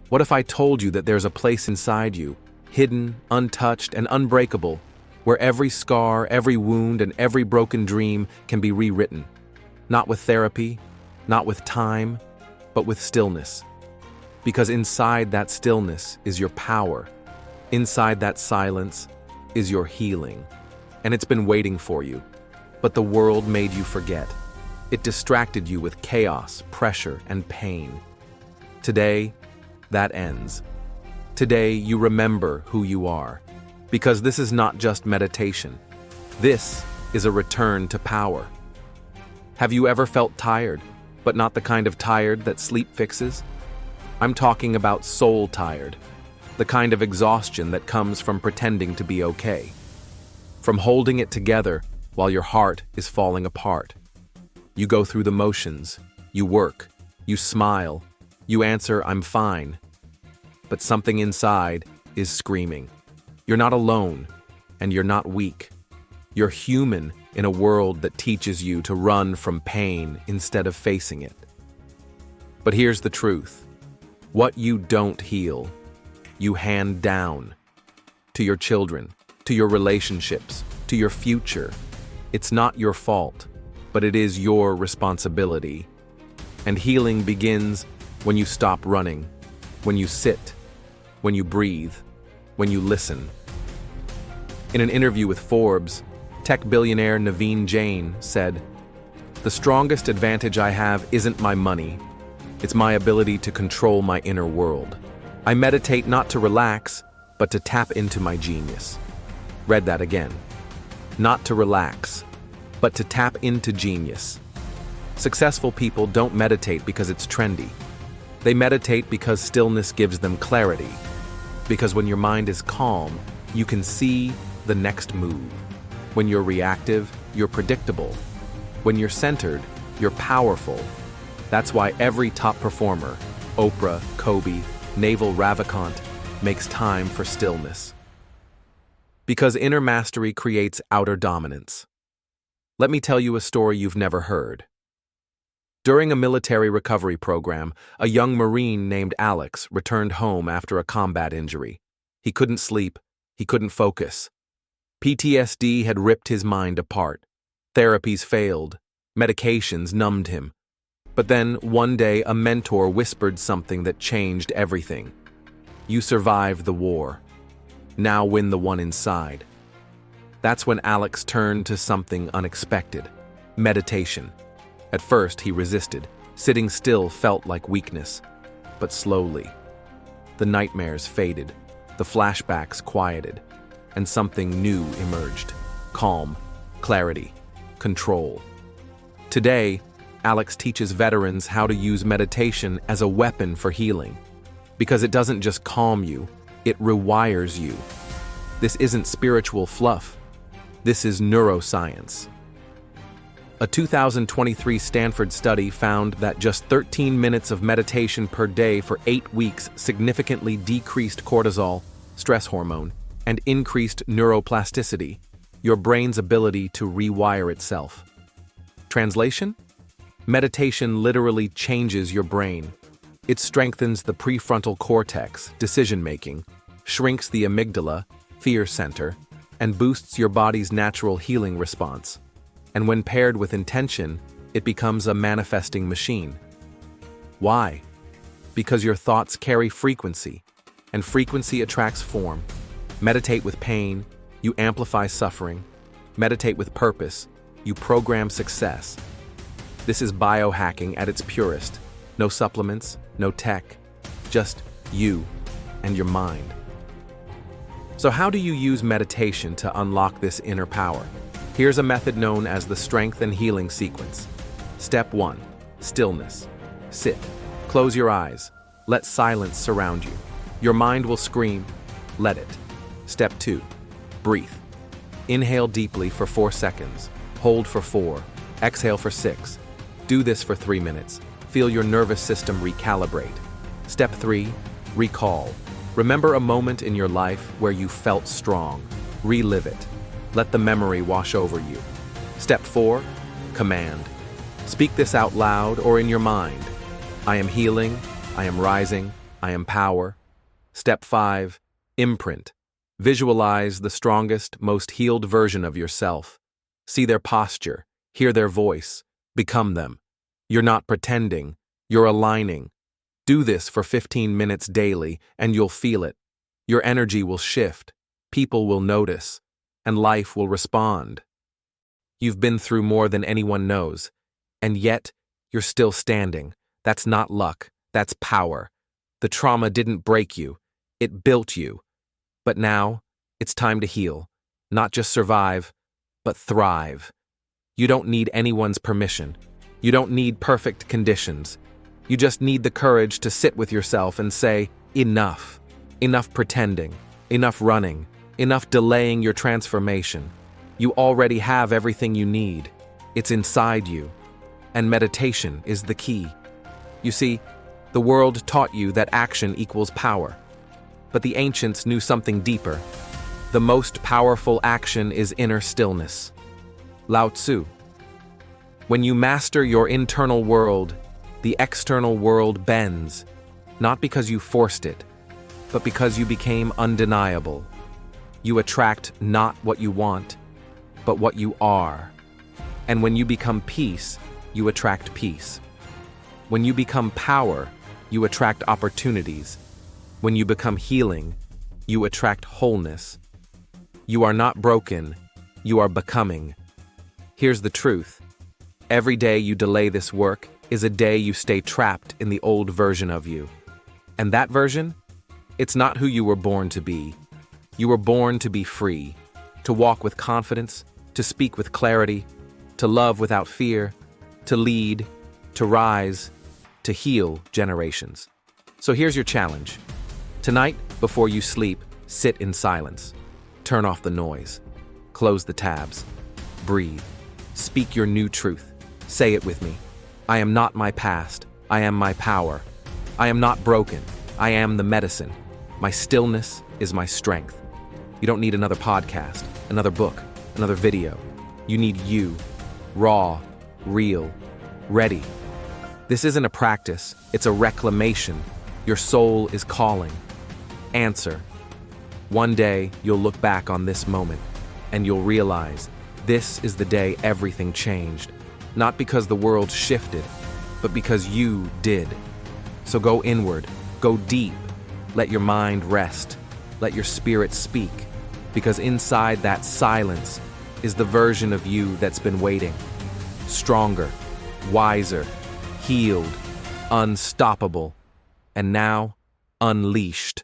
What if I told you that there's a place inside you, hidden, untouched, and unbreakable, where every scar, every wound, and every broken dream can be rewritten? Not with therapy, not with time, but with stillness. Because inside that stillness is your power. Inside that silence is your healing. And it's been waiting for you. But the world made you forget. It distracted you with chaos, pressure, and pain. Today, that ends. Today, you remember who you are. Because this is not just meditation. This is a return to power. Have you ever felt tired, but not the kind of tired that sleep fixes? I'm talking about soul tired, the kind of exhaustion that comes from pretending to be okay. From holding it together while your heart is falling apart. You go through the motions, you work, you smile, you answer, "I'm fine." But something inside is screaming. You're not alone, and you're not weak. You're human in a world that teaches you to run from pain instead of facing it. But here's the truth. What you don't heal, you hand down. To your children, to your relationships, to your future. It's not your fault, but it is your responsibility. And healing begins when you stop running, when you sit, when you breathe, when you listen. In an interview with Forbes, tech billionaire Naveen Jain said, "The strongest advantage I have isn't my money. It's my ability to control my inner world. I meditate not to relax, but to tap into my genius." Read that again. Not to relax, but to tap into genius. Successful people don't meditate because it's trendy. They meditate because stillness gives them clarity. Because when your mind is calm, you can see the next move. When you're reactive, you're predictable. When you're centered, you're powerful. That's why every top performer, Oprah, Kobe, Naval Ravikant, makes time for stillness. Because inner mastery creates outer dominance. Let me tell you a story you've never heard. During a military recovery program, a young Marine named Alex returned home after a combat injury. He couldn't sleep, he couldn't focus. PTSD had ripped his mind apart. Therapies failed, medications numbed him. But then, one day, a mentor whispered something that changed everything. "You survived the war. Now win the one inside." That's when Alex turned to something unexpected: meditation. At first, he resisted. Sitting still felt like weakness. But slowly, the nightmares faded, the flashbacks quieted, and something new emerged: calm, clarity, control. Today, Alex teaches veterans how to use meditation as a weapon for healing. Because it doesn't just calm you, it rewires you. This isn't spiritual fluff. This is neuroscience. A 2023 Stanford study found that just 13 minutes of meditation per day for 8 weeks significantly decreased cortisol, stress hormone, and increased neuroplasticity, your brain's ability to rewire itself. Translation? Meditation literally changes your brain. It strengthens the prefrontal cortex, decision-making, shrinks the amygdala, fear center, and boosts your body's natural healing response. And when paired with intention, it becomes a manifesting machine. Why? Because your thoughts carry frequency, and frequency attracts form. Meditate with pain, you amplify suffering. Meditate with purpose, you program success. This is biohacking at its purest. No supplements, no tech, just you and your mind. So how do you use meditation to unlock this inner power? Here's a method known as the strength and healing sequence. Step 1, stillness. Sit. Close your eyes. Let silence surround you. Your mind will scream. Let it. Step 2, breathe. Inhale deeply for 4 seconds. Hold for 4. Exhale for 6. Do this for 3 minutes. Feel your nervous system recalibrate. Step 3, recall. Remember a moment in your life where you felt strong. Relive it. Let the memory wash over you. Step 4, command. Speak this out loud or in your mind. I am healing, I am rising, I am power. Step 5. Imprint. Visualize the strongest, most healed version of yourself. See their posture, hear their voice, become them. You're not pretending, you're aligning. Do this for 15 minutes daily, and you'll feel it. Your energy will shift, people will notice, and life will respond. You've been through more than anyone knows, and yet you're still standing. That's not luck, that's power. The trauma didn't break you, it built you. But now, it's time to heal. Not just survive, but thrive. You don't need anyone's permission. You don't need perfect conditions. You just need the courage to sit with yourself and say, enough. Enough pretending. Enough running. Enough delaying your transformation. You already have everything you need. It's inside you. And meditation is the key. You see, the world taught you that action equals power. But the ancients knew something deeper. The most powerful action is inner stillness. Lao Tzu. When you master your internal world, the external world bends, not because you forced it, but because you became undeniable. You attract not what you want, but what you are. And when you become peace, you attract peace. When you become power, you attract opportunities. When you become healing, you attract wholeness. You are not broken, you are becoming. Here's the truth. Every day you delay this work is a day you stay trapped in the old version of you. And that version? It's not who you were born to be. You were born to be free, to walk with confidence, to speak with clarity, to love without fear, to lead, to rise, to heal generations. So here's your challenge. Tonight, before you sleep, sit in silence. Turn off the noise. Close the tabs. Breathe. Speak your new truth. Say it with me. I am not my past. I am my power. I am not broken. I am the medicine. My stillness is my strength. You don't need another podcast, another book, another video. You need you. Raw, real, ready. This isn't a practice. It's a reclamation. Your soul is calling. Answer. One day, you'll look back on this moment, and you'll realize this is the day everything changed. Not because the world shifted, but because you did. So go inward, go deep, let your mind rest, let your spirit speak, because inside that silence is the version of you that's been waiting. Stronger, wiser, healed, unstoppable, and now unleashed.